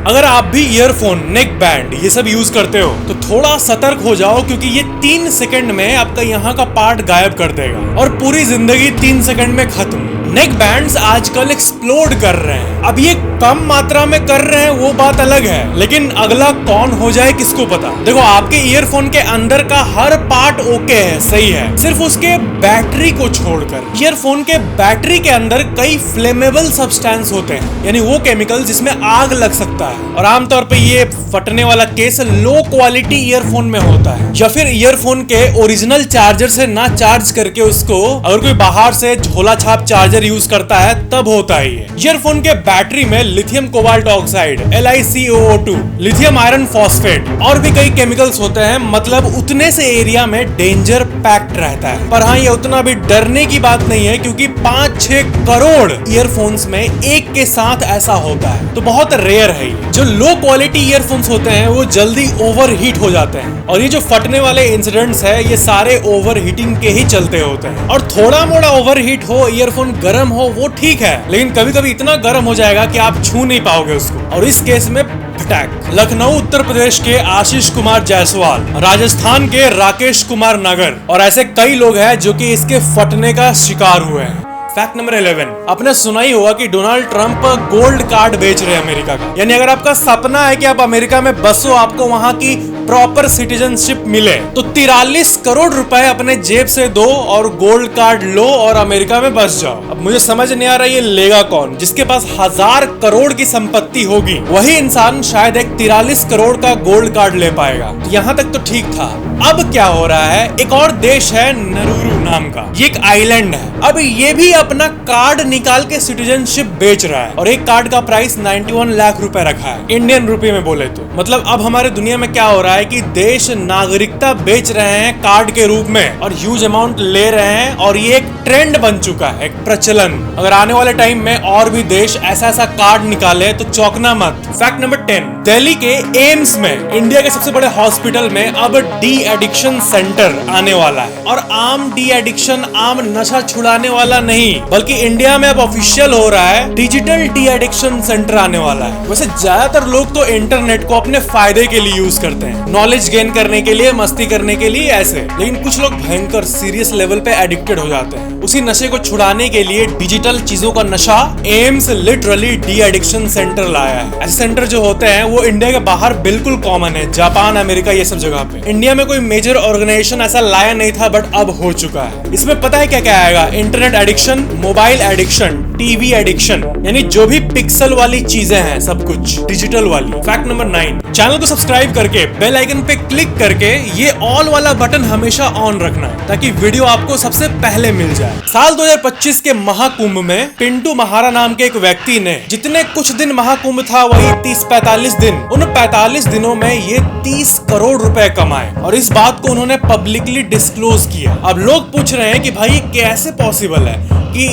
अगर आप भी ईयरफोन, नेक बैंड ये सब यूज करते हो तो थोड़ा सतर्क हो जाओ, क्योंकि ये 3 सेकंड में आपका यहाँ का पार्ट गायब कर देगा और पूरी जिंदगी 3 सेकंड में खत्म। नेक बैंड्स आजकल एक्सप्लोड कर रहे हैं। अब ये कम मात्रा में कर रहे हैं वो बात अलग है, लेकिन अगला कौन हो जाए किसको पता। देखो, आपके ईयरफोन के अंदर का हर पार्ट ओके है, सही है, सिर्फ उसके बैटरी को छोड़कर। ईयरफोन के बैटरी के अंदर कई फ्लेमेबल सब्सटेंस होते हैं, यानी वो केमिकल जिसमें आग लग सकता है, और आमतौर पे ये फटने वाला केस लो क्वालिटी ईयरफोन में होता है, या फिर ईयरफोन के ओरिजिनल चार्जर से ना चार्ज करके उसको अगर कोई बाहर से झोला छाप चार्जर यूज करता है तब होता है ये। ईयरफोन के बैटरी में lithium cobalt oxide LiCOO2, lithium iron phosphate और भी कई केमिकल्स होते हैं। मतलब उतने से एरिया में डेंजर पैक्ड रहता है। पर हाँ, ये उतना भी डरने की बात नहीं है, क्योंकि 5-6 करोड़ ईयरफोन्स में एक के साथ ऐसा होता है, तो बहुत रेयर है ये। जो लो क्वालिटी ईयरफोन्स होते हैं वो जल्दी ओवर हीट हो जाते हैं, और ये जो फटने वाले इंसिडेंट्स है ये सारे ओवर हीटिंग के ही चलते होते हैं। और थोड़ा मोड़ा ओवर हीट हो, ईयरफोन गर्म हो, वो ठीक है, लेकिन कभी कभी इतना गर्म हो जाएगा कि आप छू नहीं पाओगे उसको, और इस केस में फटाक। लखनऊ उत्तर प्रदेश के आशीष कुमार जायसवाल, राजस्थान के राकेश कुमार नगर और ऐसे कई लोग हैं जो कि इसके फटने का शिकार हुए हैं। फैक्ट नंबर 11, आपने सुना ही होगा कि डोनाल्ड ट्रंप गोल्ड कार्ड बेच रहे हैं अमेरिका का। यानी अगर आपका सपना है कि आप अमेरिका में बसो, आपको वहां की प्रॉपर सिटीजनशिप मिले, तो 43 करोड़ रुपए अपने जेब से दो और गोल्ड कार्ड लो और अमेरिका में बस जाओ। अब मुझे समझ नहीं आ रहा ये लेगा कौन। जिसके पास 1000 करोड़ की संपत्ति होगी वही इंसान शायद एक 43 करोड़ का गोल्ड कार्ड ले पाएगा। तो यहाँ तक तो ठीक था। अब क्या हो रहा है, एक और देश है नरूरू नाम का, ये एक आइलैंड है। अब ये भी अपना कार्ड निकाल के सिटीजनशिप बेच रहा है, और एक कार्ड का प्राइस 91 लाख रुपए रखा है इंडियन रुपए में बोले तो। मतलब अब हमारे दुनिया में क्या हो रहा है कि देश नागरिकता बेच रहे हैं कार्ड के रूप में और ह्यूज अमाउंट ले रहे हैं, और ये एक ट्रेंड बन चुका है, एक प्रचलन। अगर आने वाले टाइम में और भी देश ऐसा ऐसा कार्ड निकाले तो चौंकना मत। फैक्ट नंबर 10, दिल्ली के एम्स में, इंडिया के सबसे बड़े हॉस्पिटल में अब डी एडिक्शन सेंटर आने वाला है। और आम डी एडिक्शन, आम नशा छुड़ाने वाला नहीं, बल्कि इंडिया में अब ऑफिशियल हो रहा है डिजिटल डी एडिक्शन सेंटर आने वाला है। वैसे ज्यादातर लोग तो इंटरनेट को अपने फायदे के लिए यूज करते हैं, नॉलेज गेन करने के लिए, मस्ती करने के लिए ऐसे, लेकिन कुछ लोग भयंकर सीरियस लेवल पे एडिक्टेड हो जाते हैं। उसी नशे को छुड़ाने के लिए डिजिटल चीजों का नशा AIIMS literally de addiction centre लाया है। ऐसे सेंटर जो होते हैं वो इंडिया के बाहर बिल्कुल कॉमन है, जापान, अमेरिका, ये सब जगह पे। इंडिया में कोई मेजर ऑर्गेनाइजेशन ऐसा लाया नहीं था, बट अब हो चुका है। इसमें पता है क्या क्या आएगा, internet addiction, mobile addiction, TV addiction, यानी जो भी पिक्सल वाली चीजें हैं सब कुछ डिजिटल वाली। फैक्ट नंबर 9, चैनल को सब्सक्राइब करके बेल आइकन पे क्लिक करके ये ऑल वाला बटन हमेशा ऑन रखना, ताकि वीडियो आपको सबसे पहले मिल जाए। साल 2025 के महाकुंभ में पिंटू महारा नाम के एक व्यक्ति ने जितने कुछ दिन महाकुंभ था वही 30-45 दिन, उन 45 दिनों में ये 30 करोड़ रुपए कमाए, और इस बात को उन्होंने पब्लिकली डिस्क्लोज किया। अब लोग पूछ रहे हैं कि भाई ये कैसे पॉसिबल है कि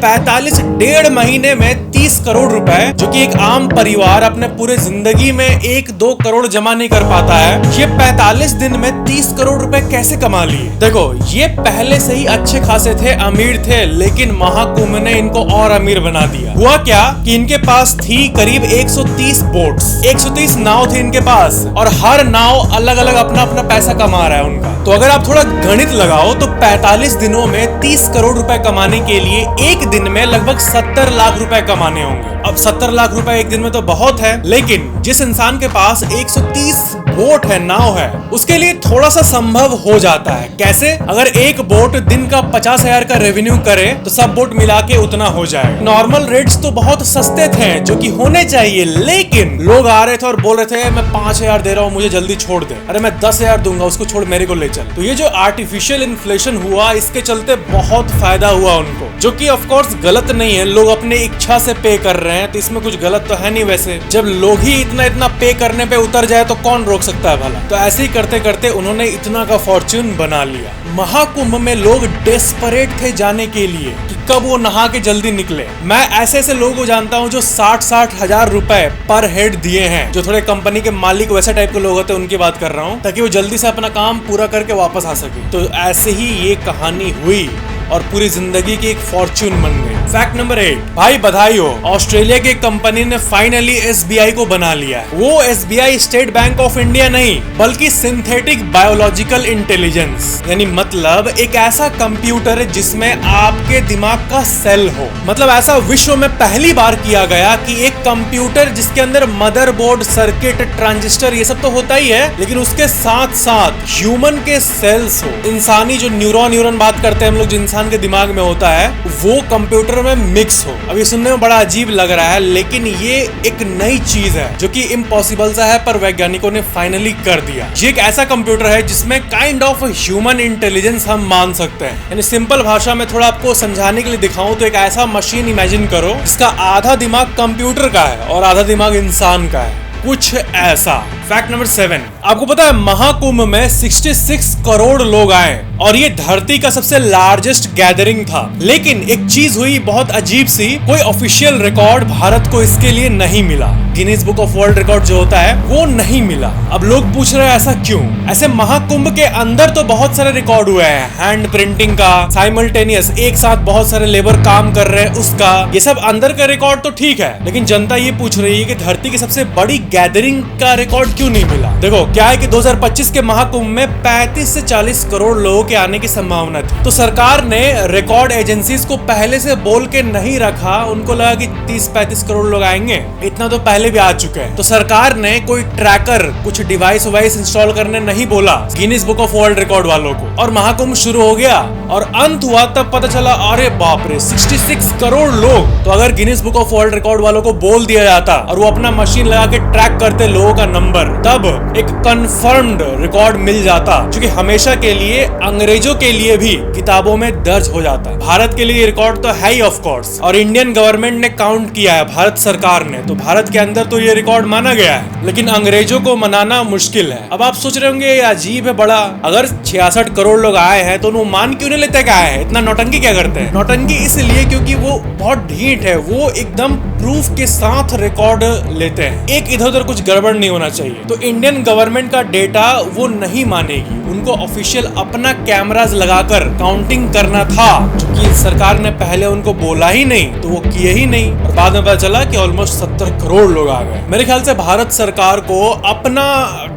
45 महीने में 30 करोड़ रुपए, जो कि एक आम परिवार अपने पूरे जिंदगी में 1-2 करोड़ जमा नहीं कर पाता है, ये 45 दिन में 30 करोड़ रुपए कैसे कमा लिए। देखो, ये पहले से ही अच्छे खासे थे, अमीर थे, लेकिन महाकुंभ ने इनको और अमीर बना दिया। हुआ क्या कि इनके पास थी करीब 130 बोट्स, 130 नाव थी इनके पास, और हर नाव अलग अलग अपना अपना पैसा कमा रहा है उनका। तो अगर आप थोड़ा गणित लगाओ तो 45 दिनों में 30 करोड़ रुपए कमाने के लिए एक दिन में लगभग 70 लाख रुपए कमाने होंगे। अब 70 लाख रुपए एक दिन में तो बहुत है, लेकिन जिस इंसान के पास 130 बोट है, नाव है, उसके लिए थोड़ा सा संभव हो जाता है। कैसे? अगर एक बोट दिन का 50,000 का रेवेन्यू करे तो सब बोट मिला के उतना हो जाए। नॉर्मल रेट्स तो बहुत सस्ते थे, जो कि होने चाहिए, लेकिन लोग आ रहे थे और बोल रहे थे मैं 5,000 दे रहा हूँ, मुझे जल्दी छोड़ दे। अरे मैं 10,000 दूंगा, उसको छोड़, मेरे को ले चल। तो ये जो आर्टिफिशियल इन्फ्लेशन हुआ, इसके चलते बहुत फायदा हुआ उनको, जो कि ऑफ कोर्स गलत नहीं है। लोग अपने इच्छा से पे कर रहे हैं, तो इसमें कुछ गलत तो है नहीं। वैसे जब लोग ही इतना पे करने पे उतर जाए तो कौन रोक सकता है भला। तो ऐसे ही करते करते उन्होंने इतना का फॉर्च्यून बना लिया। महाकुंभ में लोग डेस्परेट थे जाने के लिए कि कब वो नहा के जल्दी निकले। मैं ऐसे ऐसे लोगों को जानता हूँ जो 60-60 हजार रुपए पर हेड दिए हैं, जो थोड़े कंपनी के मालिक वैसे टाइप के लोग होते हैं, उनकी बात कर रहा हूँ, ताकि वो जल्दी से अपना काम पूरा करके वापस आ सके। तो ऐसे ही ये कहानी हुई और पूरी जिंदगी की एक फॉर्च्यून बन गई। फैक्ट नंबर 8, भाई बधाई हो, ऑस्ट्रेलिया की कंपनी ने फाइनली एसबीआई को बना लिया है। वो SBI state bank of India नहीं, बल्कि सिंथेटिक बायोलॉजिकल इंटेलिजेंस, यानी मतलब एक ऐसा कंप्यूटर है जिसमें आपके दिमाग का सेल हो। मतलब ऐसा विश्व में पहली बार किया गया कि एक कंप्यूटर जिसके अंदर मदरबोर्ड, सर्किट, ट्रांजिस्टर ये सब तो होता ही है, लेकिन उसके साथ साथ ह्यूमन के सेल्स हो, इंसानी जो न्यूरॉन बात करते हैं हम लोग, जो इंसान के दिमाग में होता है, वो कंप्यूटर में मिक्स हो। अभी सुनने में बड़ा अजीब लग रहा है, लेकिन ये एक नई चीज है जो कि इम्पॉसिबल सा है, पर वैज्ञानिकों ने फाइनली कर दिया। ये एक ऐसा कंप्यूटर है जिसमें काइंड ऑफ ह्यूमन इंटेलिजेंस हम मान सकते हैं। यानी सिंपल भाषा में थोड़ा आपको समझाने के लिए दिखाऊं तो एक ऐसा मशीन इमेजिन करो जिसका आधा दिमाग कंप्यूटर का है और आधा दिमाग इंसान का है, कुछ ऐसा। फैक्ट नंबर 7, आपको पता है महाकुंभ में 66 करोड़ लोग आए और ये धरती का सबसे लार्जेस्ट गैदरिंग था। लेकिन एक चीज हुई बहुत अजीब सी, कोई ऑफिशियल रिकॉर्ड भारत को इसके लिए नहीं मिला। Guinness book of world record जो होता है वो नहीं मिला। अब लोग पूछ रहे हैं ऐसा क्यों? ऐसे महाकुंभ के अंदर तो बहुत सारे रिकॉर्ड हुए हैं, हैंड प्रिंटिंग का, साइमल्टेनियस एक साथ बहुत सारे लेबर काम कर रहे हैं उसका, ये सब अंदर का रिकॉर्ड तो ठीक है, लेकिन जनता ये पूछ रही है कि धरती की सबसे बड़ी गैदरिंग का रिकॉर्ड क्यों नहीं मिला? देखो क्या है कि 2025 के महाकुंभ में 35 से 40 करोड़ लोगों के आने की संभावना थी, तो सरकार ने रिकॉर्ड एजेंसीज को पहले से बोल के नहीं रखा। उनको लगा कि 30-35 करोड़ लोग आएंगे, इतना तो पहले भी आ चुके हैं, तो सरकार ने कोई ट्रैकर, कुछ डिवाइस इंस्टॉल करने नहीं बोला Guinness book of world record वालों को, और महाकुंभ शुरू हो गया और अंत हुआ तब पता चला अरे बाप रे 66 करोड़ लोग। तो अगर Guinness book of world record वालों को बोल दिया जाता और वो अपना मशीन लगा के ट्रैक करते लोगों का नंबर, तब एक कंफर्म्ड रिकॉर्ड मिल जाता, जो कि हमेशा के लिए अंग्रेजों के लिए भी किताबों में दर्ज हो जाता। भारत के लिए रिकॉर्ड तो है ही ऑफ कोर्स, और इंडियन गवर्नमेंट ने काउंट किया है, भारत सरकार ने, तो भारत के अंदर तो ये रिकॉर्ड माना गया है, लेकिन अंग्रेजों को मनाना मुश्किल है। अब आप सोच रहे होंगे ये अजीब है बड़ा, अगर 66 करोड़ लोग आए हैं तो उन्होंने मान क्यों नहीं लेते क्या है, इतना नौटंकी क्या करते हैं? नौटंकी इसलिए क्योंकि वो बहुत ढीठ है, वो एकदम प्रूफ के साथ रिकॉर्ड लेते हैं, एक इधर उधर कुछ गड़बड़ नहीं होना चाहिए। तो इंडियन गवर्नमेंट का डेटा वो नहीं मानेगी, उनको ऑफिशियल अपना कैमरास लगाकर काउंटिंग करना था, क्योंकि सरकार ने पहले उनको बोला ही नहीं, तो वो किए ही नहीं, और बाद में पता चला कि ऑलमोस्ट 70 करोड़ लोग आ गए। मेरे ख्याल से भारत सरकार को अपना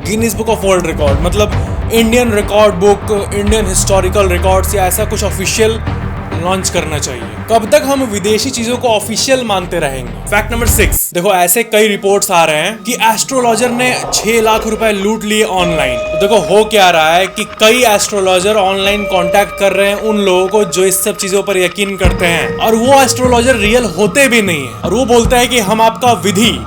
Guinness book of world record, मतलब Indian record book, Indian historical records या ऐसा कुछ ऑफिशियल लॉन्च करना चाहिए। कब तक हम विदेशी चीजों को ऑफिशियल मानते रहेंगे? फैक्ट नंबर 6, देखो ऐसे कई रिपोर्ट्स आ रहे हैं कि एस्ट्रोलॉजर ने 6 लाख रुपए लूट लिए ऑनलाइन। तो देखो हो क्या रहा है कि कई एस्ट्रोलॉजर ऑनलाइन कांटेक्ट कर रहे हैं उन लोगों को जो इस सब चीजों पर यकीन करते हैं, और वो एस्ट्रोलॉजर रियल होते भी नहीं है, और वो बोलते हैं कि हम आपका विधि,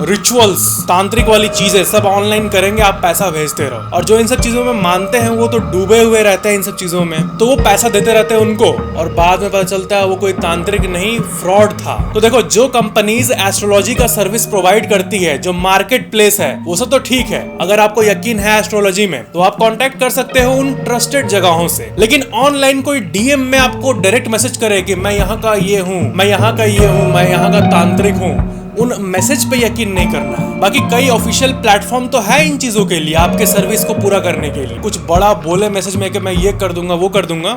रिचुअल्स, तांत्रिक वाली चीजें सब ऑनलाइन करेंगे, आप पैसा भेजते रहो। और जो इन सब चीजों में मानते हैं वो तो डूबे हुए रहते हैं इन सब चीजों में, तो वो पैसा देते रहते हैं उनको, और बाद में पता चलता है वो कोई तांत्रिक नहीं, फ्रॉड था। तो देखो जो कंपनीज एस्ट्रोलॉजी का सर्विस प्रोवाइड करती है, जो मार्केट प्लेस है, वो सब तो ठीक है, अगर आपको यकीन है एस्ट्रोलॉजी में तो आप कांटेक्ट कर सकते हो उन ट्रस्टेड जगहों से। लेकिन ऑनलाइन कोई डीएम में आपको डायरेक्ट मैसेज करे कि मैं यहाँ का ये हूँ, मैं यहाँ का ये हूँ, मैं यहाँ का तांत्रिक हूँ, उन मैसेज पे यकीन नहीं करना है। बाकी कई ऑफिशियल प्लेटफॉर्म तो है इन चीजों के लिए, आपके सर्विस को पूरा करने के लिए। कुछ बड़ा बोले मैसेज में कि मैं ये कर दूंगा वो कर दूंगा,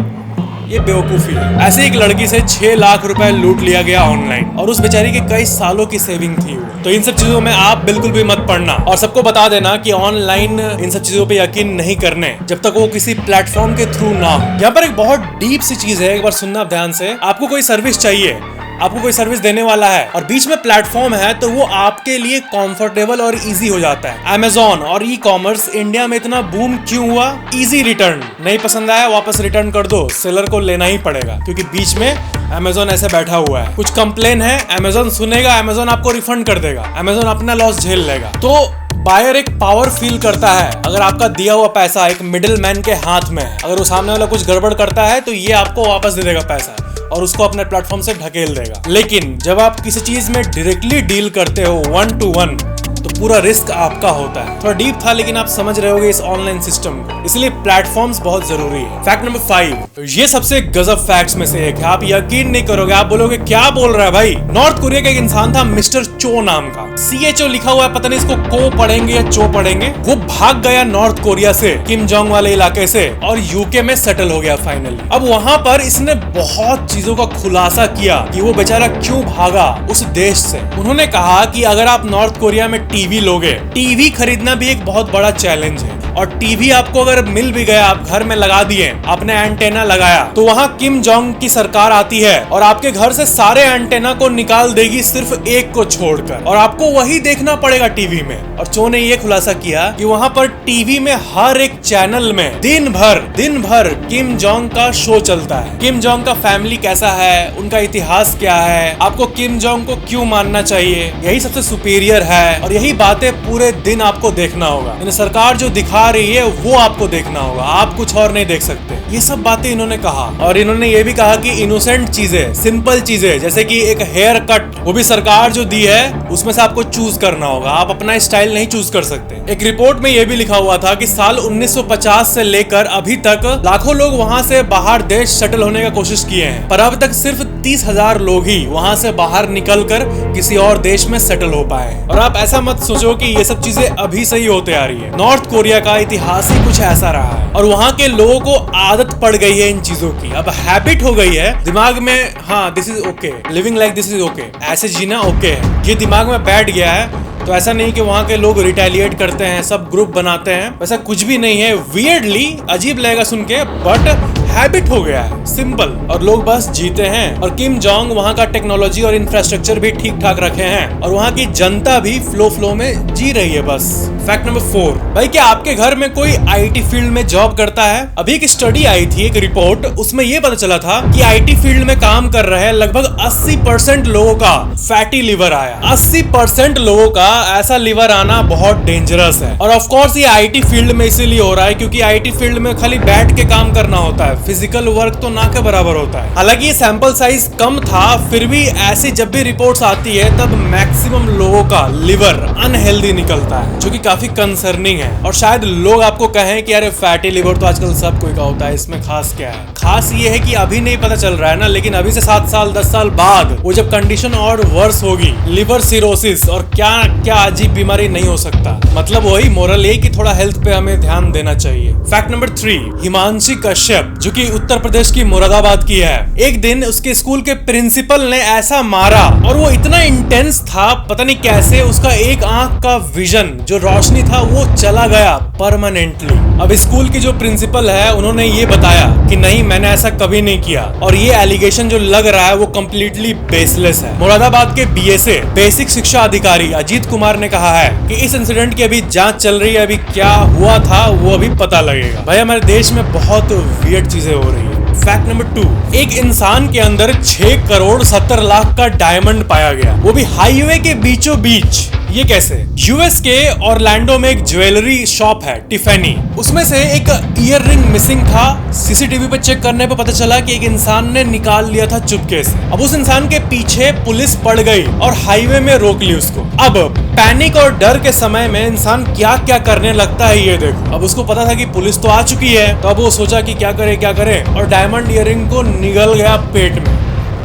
ये बेवकूफी है। ऐसे एक लड़की से 6 लाख रुपए लूट लिया गया ऑनलाइन, और उस बेचारी के कई सालों की सेविंग थी वो। तो इन सब चीजों में आप बिल्कुल भी मत पड़ना, और सबको बता देना कि ऑनलाइन इन सब चीजों पे यकीन नहीं करने जब तक वो किसी प्लेटफॉर्म के थ्रू ना हो। यहाँ पर एक बहुत डीप सी चीज है, एक बार सुनना ध्यान से। आपको कोई सर्विस चाहिए, आपको कोई सर्विस देने वाला है और बीच में प्लेटफॉर्म है, तो वो आपके लिए कंफर्टेबल और इजी हो जाता है। Amazon और ई कॉमर्स इंडिया में इतना बूम क्यों हुआ? इजी रिटर्न, नहीं पसंद आया वापस रिटर्न कर दो, सेलर को लेना ही पड़ेगा, क्योंकि बीच में Amazon ऐसे बैठा हुआ है। कुछ कंप्लेन है, Amazon सुनेगा, Amazon आपको रिफंड कर देगा, Amazon अपना लॉस झेल लेगा। तो बायर एक पावर फील करता है, अगर आपका दिया हुआ पैसा एक मिडिल मैन के हाथ में है, अगर वो सामने वाला कुछ गड़बड़ करता है तो ये आपको वापस दे देगा पैसा और उसको अपने प्लेटफॉर्म से ढकेल देगा। लेकिन जब आप किसी चीज में डायरेक्टली डील करते हो 1 to 1, तो पूरा रिस्क आपका होता है। थोड़ा डीप था लेकिन आप समझ रहे होगे इस ऑनलाइन सिस्टम को, इसलिए प्लेटफॉर्म्स बहुत जरूरी है। फैक्ट नंबर 5, ये सबसे गजब फैक्ट्स में से एक है, आप यकीन नहीं करोगे, आप बोलोगे क्या बोल रहा है भाई। नॉर्थ कोरिया का एक इंसान था मिस्टर चो नाम का, CHO लिखा हुआ है, पता नहीं इसको को पढ़ेंगे या चो पढ़ेंगे। वो भाग गया नॉर्थ कोरिया से, किम जोंग वाले इलाके से, और यूके में सेटल हो गया फाइनली। अब वहां पर इसने बहुत चीजों का खुलासा किया कि वो बेचारा क्यों भागा उस देश से। उन्होंने कहा कि अगर आप नॉर्थ कोरिया में टीवी लोगे, टीवी खरीदना भी एक बहुत बड़ा चैलेंज है, और टीवी आपको अगर मिल भी गया, आप घर में लगा दिए, आपने एंटेना लगाया, तो वहां किम जोंग की सरकार आती है और आपके घर से सारे एंटेना को निकाल देगी सिर्फ एक को छोड़कर, और आपको वही देखना पड़ेगा टीवी में। और चो ने ये खुलासा किया कि वहां पर टीवी में हर एक चैनल में दिन भर किम जोंग का शो चलता है। किम जोंग का फैमिली कैसा है, उनका इतिहास क्या है, आपको किम जोंग को क्यों मानना चाहिए, यही सबसे सुपीरियर है, और यही बातें पूरे दिन आपको देखना होगा। सरकार जो दिखा रही है वो आपको देखना होगा, आप कुछ और नहीं देख सकते। ये सब बातें इन्होंने कहा, और इन्होंने ये भी कहा कि इनोसेंट चीजें, सिंपल चीजें, जैसे कि एक हेयर कट, वो भी सरकार जो दी है उसमें से आपको चूज करना होगा, आप अपना स्टाइल नहीं चूज कर सकते। एक रिपोर्ट में ये भी लिखा हुआ था कि साल 1950 से लेकर अभी तक लाखों लोग वहां से बाहर देश सेटल होने का कोशिश किए हैं, पर अब तक सिर्फ 30,000 लोग ही वहां से बाहर निकलकर किसी और देश में सेटल हो पाए। और आप ऐसा मत सोचो कि ये सब चीजें अभी से ही होते आ रही है। नॉर्थ कोरिया का इतिहास ही कुछ ऐसा रहा है, और वहां के लोगों को आदत पड़ गई है इन चीजों की, अब हैबिट हो गई है दिमाग में। हाँ, this is okay, living like this is okay, ऐसे जीना ओके है, ये दिमाग में बैठ गया है। तो ऐसा नहीं कि वहाँ के लोग रिटेलिएट करते हैं, सब ग्रुप बनाते हैं, वैसा कुछ भी नहीं है। वियर्डली अजीब लगेगा सुन के, बट हैबिट हो गया है, सिंपल, और लोग बस जीते हैं। और किम जोंग वहाँ का टेक्नोलॉजी और इंफ्रास्ट्रक्चर भी ठीक ठाक रखे हैं, और वहाँ की जनता भी फ्लो में जी रही है बस। फैक्ट नंबर 4, भाई क्या आपके घर में कोई IT फील्ड में जॉब करता है? अभी एक स्टडी आई थी, एक रिपोर्ट, उसमें यह पता चला था कि IT फील्ड में काम कर रहे लगभग 80% लोगों का फैटी लिवर आया। 80% लोगों का ऐसा लिवर आना बहुत डेंजरस है, और ऑफ कोर्स ये IT फील्ड में इसीलिए हो रहा है क्योंकि IT फील्ड में खाली बैठ के काम करना होता है, फिजिकल वर्क तो ना के बराबर होता है। हालांकि ये सैंपल साइज कम था, फिर भी ऐसी जब भी रिपोर्ट्स आती है तब मैक्सिमम लोगों का लिवर अनहेल्दी निकलता है, जो कि काफी कंसर्निंग है। और शायद लोग आपको कहें कि अरे फैटी लिवर तो आजकल सब कोई का होता है, इसमें खास क्या है? खास ये है कि अभी नहीं पता चल रहा है ना, लेकिन अभी से 7 साल 10 साल बाद वो जब कंडीशन और वर्स होगी, लिवर सिरोसिस और क्या क्या अजीब बीमारी नहीं हो सकता। मतलब वही मोरल ये कि थोड़ा हेल्थ पे हमें ध्यान देना चाहिए। फैक्ट नंबर 3, हिमांशी कश्यप, जो कि उत्तर प्रदेश की मुरादाबाद की है, एक दिन उसके स्कूल के प्रिंसिपल ने ऐसा मारा, और वो इतना इंटेंस था, पता नहीं कैसे उसका एक आंख का विजन, जो रोशनी था, वो चला गया परमानेंटली। अब स्कूल की जो प्रिंसिपल है उन्होंने ये बताया कि नहीं, मैंने ऐसा कभी नहीं किया, और ये एलिगेशन जो लग रहा है वो कम्प्लीटली बेसलेस है। मुरादाबाद के BSA बेसिक शिक्षा अधिकारी अजीत कुमार ने कहा है कि इस इंसिडेंट की अभी जांच चल रही है, अभी क्या हुआ था वो अभी पता लगेगा। भाई हमारे देश में बहुत वियर्ड चीजें हो रही है। फैक्ट नंबर 2, एक इंसान के अंदर 6 करोड़ 70 लाख का डायमंड पाया गया, वो भी हाईवे के बीचों बीच। ये कैसे? यूएस के ऑरलैंडो में एक ज्वेलरी शॉप है टिफैनी, उसमें से एक ईयर रिंग मिसिंग था। सीसीटीवी पे चेक करने पे पता चला कि एक इंसान ने निकाल लिया था चुपके से। अब उस इंसान के पीछे पुलिस पड़ गई और हाईवे में रोक ली उसको। अब पैनिक और डर के समय में इंसान क्या क्या करने लगता है ये देखो। अब उसको पता था कि पुलिस तो आ चुकी है, तो अब वो सोचा कि क्या करे, और डायमंड ईयरिंग को निगल गया पेट में,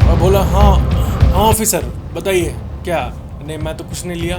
और बोला हाँ ऑफिसर बताइए क्या? नहीं, मैं तो कुछ नहीं लिया,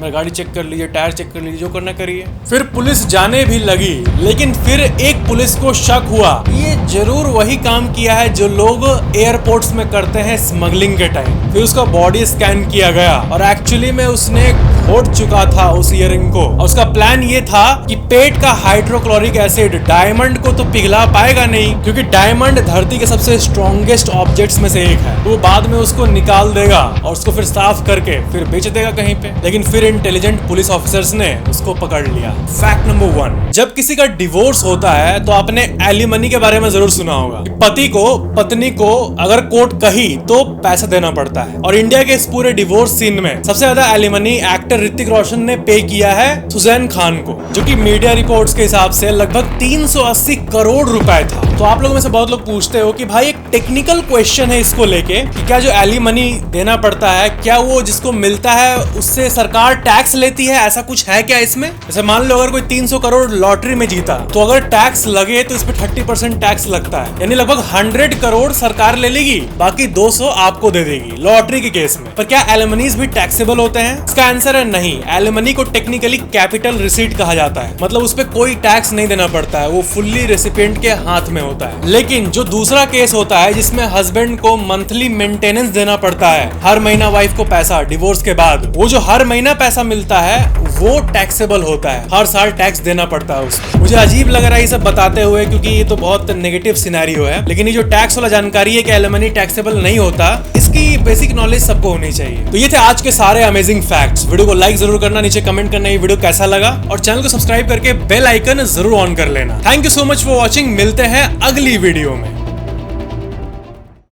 मैं गाड़ी चेक कर लीजिए, टायर चेक कर लीजिए, जो करना करिए। फिर पुलिस जाने भी लगी, लेकिन फिर एक पुलिस को शक हुआ ये जरूर वही काम किया है जो लोग एयरपोर्ट्स में करते हैं स्मगलिंग के टाइम। फिर उसका बॉडी स्कैन किया गया, और एक्चुअली में उसने घोट चुका था उस ईयरिंग को। और उसका प्लान ये था कि पेट का हाइड्रोक्लोरिक एसिड डायमंड को तो पिघला पाएगा नहीं, क्योंकि डायमंड धरती के सबसे स्ट्रॉन्गेस्ट ऑब्जेक्ट्स में से एक है। वो बाद में उसको निकाल देगा और उसको फिर साफ करके फिर बेच देगा कहीं पे। लेकिन फिर इंटेलिजेंट पुलिस ऑफिसर्स ने उसको पकड़ लिया। फैक्ट नंबर 1, जब किसी का डिवोर्स होता है तो आपने एलिमनी के बारे में जरूर सुना होगा। पति को पत्नी को अगर कोर्ट कही तो पैसा देना पड़ता है, और इंडिया के इस पूरे डिवोर्स सीन में सबसे ज्यादा एलिमनी एक्टर ऋतिक रोशन ने पे किया है सुजैन खान को, जो कि मीडिया रिपोर्ट्स के हिसाब से लगभग 380 करोड़ रुपए था। तो आप लोगों में से बहुत लोग पूछते हो कि भाई एक टेक्निकल क्वेश्चन है इसको लेके कि क्या जो एलिमनी देना पड़ता है, क्या वो जिसको मिलता है उससे सरकार टैक्स लेती है, ऐसा कुछ है क्या इसमें? जैसे मान लो अगर कोई 300 करोड़ लॉटरी में जीता तो अगर टैक्स लगे तो इस पे 30% टैक्स लगता है, यानी लगभग 100 करोड़ सरकार ले लेगी, बाकी 200 आपको दे देगी लॉटरी के केस में। पर क्या एलिमनीज भी टैक्सेबल होते हैं? इसका आंसर है नहीं। एलिमनी को टेक्निकली कैपिटल रिसीट कहा जाता है, मतलब उस पे कोई टैक्स नहीं देना पड़ता है, वो फुल्ली रेसिपिएंट के हाथ में होता है। लेकिन जो दूसरा केस होता है जिसमें हस्बैंड को मंथली मेंटेनेंस देना पड़ता है, हर महीना वाइफ को पैसा डिवोर्स के बाद, वो जो हर महीना पैसा मिलता है वो टैक्सेबल होता है, हर साल टैक्स देना पड़ता है उसको। मुझे अजीब लग रहा है ये सब बताते हुए, क्योंकि ये तो बहुत नेगेटिव सिनेरियो है, लेकिन ये जो टैक्स वाला जानकारी है कि एलिमनी टैक्सेबल नहीं होता, इसकी बेसिक नॉलेज सबको होनी चाहिए। तो ये थे आज के सारे अमेजिंग फैक्ट्स। वीडियो को लाइक जरूर करना, नीचे कमेंट करना ये वीडियो कैसा लगा, और चैनल को सब्सक्राइब करके बेल आइकन जरूर ऑन कर लेना। Thank you so much for watching. मिलते हैं अगली वीडियो में।